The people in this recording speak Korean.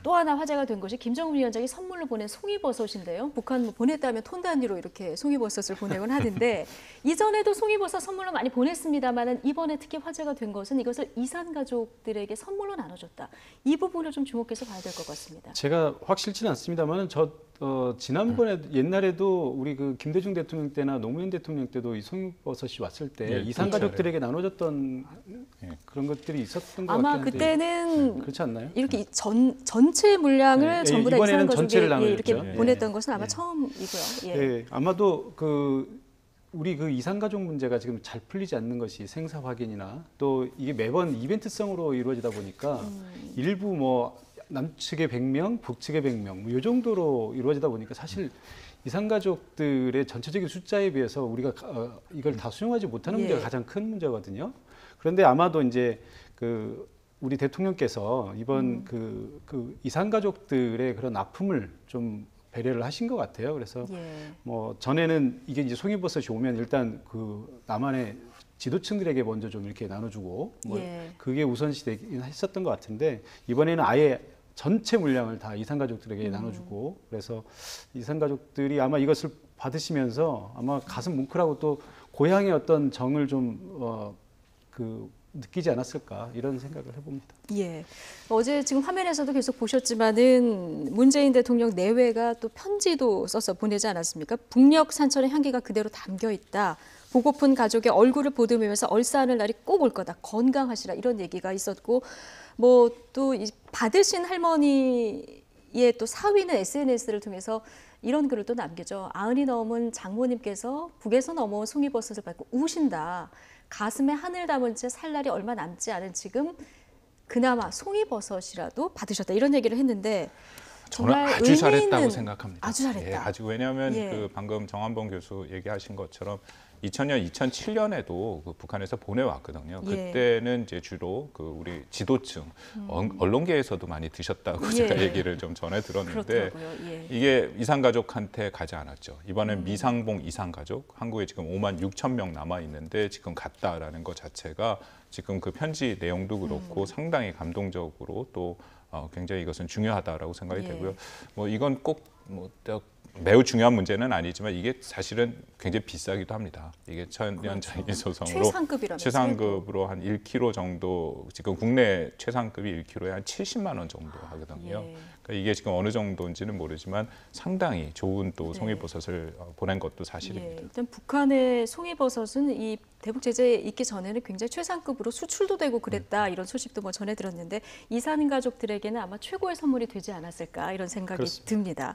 또 하나 화제가 된 것이 김정은 위원장이 선물로 보낸 송이버섯인데요. 북한 뭐 보냈다면 톤 단위로 이렇게 송이버섯을 보내곤 하는데 이전에도 송이버섯 선물로 많이 보냈습니다만 이번에 특히 화제가 된 것은 이것을 이산 가족들에게 선물로 나눠줬다. 이 부분을 좀 주목해서 봐야 될 것 같습니다. 제가 확실치는 않습니다만 지난번에 옛날에도 우리 그 김대중 대통령 때나 노무현 대통령 때도 이 송이버섯이 왔을 때 이산 가족들에게 나눠줬던 그런 것들이 있었던 것 같긴 한데 아마 그때는 그렇지 않나요? 이렇게 전체 물량을 전부 다 이산 가족에게 이렇게 보냈던 것은 아마 처음이고요. 네, 아마도 우리 그 이산 가족 문제가 지금 잘 풀리지 않는 것이 생사 확인이나 또 이게 매번 이벤트성으로 이루어지다 보니까 일부 뭐 남측의 100명, 북측의 100명 뭐 이 정도로 이루어지다 보니까 사실 이산 가족들의 전체적인 숫자에 비해서 우리가 이걸 다 수용하지 못하는 문제가 가장 큰 문제거든요. 그런데 아마도 이제 우리 대통령께서 이번 그 이산 가족들의 그런 아픔을 좀 배려를 하신 것 같아요. 그래서 뭐 전에는 이게 이제 송이버섯이 오면 일단 그 남한의 지도층들에게 먼저 좀 이렇게 나눠주고 뭐 그게 우선시 되긴 했었던 것 같은데 이번에는 아예 전체 물량을 다 이산 가족들에게 나눠주고 그래서 이산 가족들이 아마 이것을 받으시면서 아마 가슴 뭉클하고 또 고향의 어떤 정을 좀 느끼지 않았을까 이런 생각을 해봅니다. 예. 어제 지금 화면에서도 계속 보셨지만은 문재인 대통령 내외가 또 편지도 써서 보내지 않았습니까? 북녘 산천의 향기가 그대로 담겨 있다. 보고픈 가족의 얼굴을 보듬으면서 얼싸하는 날이 꼭 올 거다. 건강하시라 이런 얘기가 있었고 뭐 또 받으신 할머니의 또 사위는 SNS를 통해서 이런 글을 또 남기죠. 90이 넘은 장모님께서 북에서 넘어온 송이버섯을 받고 우신다. 가슴에 하늘 담은 채 살 날이 얼마 남지 않은 지금 그나마 송이버섯이라도 받으셨다 이런 얘기를 했는데 저는 아주 잘했다고 생각합니다. 아주 잘했다. 왜냐하면 그 방금 정한봉 교수 얘기하신 것처럼 2000년, 2007년에도 그 북한에서 보내왔거든요. 그때는 이제 주로 그 우리 지도층, 언론계에서도 많이 드셨다고 제가 얘기를 좀 전해 들었는데 이게 이산가족한테 가지 않았죠. 이번엔 미상봉 이산가족, 한국에 지금 5만 6천 명 남아 있는데 지금 갔다라는 것 자체가 지금 그 편지 내용도 그렇고 상당히 감동적으로 또 굉장히 이것은 중요하다라고 생각이 되고요. 뭐 이건 꼭 매우 중요한 문제는 아니지만 이게 사실은 굉장히 비싸기도 합니다. 이게 천연장애 소송으로 최상급으로 한 1kg 정도 지금 국내 최상급이 1kg에 한 70만 원 정도 하거든요. 그러니까 이게 지금 어느 정도인지는 모르지만 상당히 좋은 또 송이버섯을 보낸 것도 사실입니다. 일단 북한의 송이버섯은 이 대북 제재 있기 전에는 굉장히 최상급으로 수출도 되고 그랬다 이런 소식도 뭐 전해 들었는데 이산 가족들에게는 아마 최고의 선물이 되지 않았을까 이런 생각이 듭니다.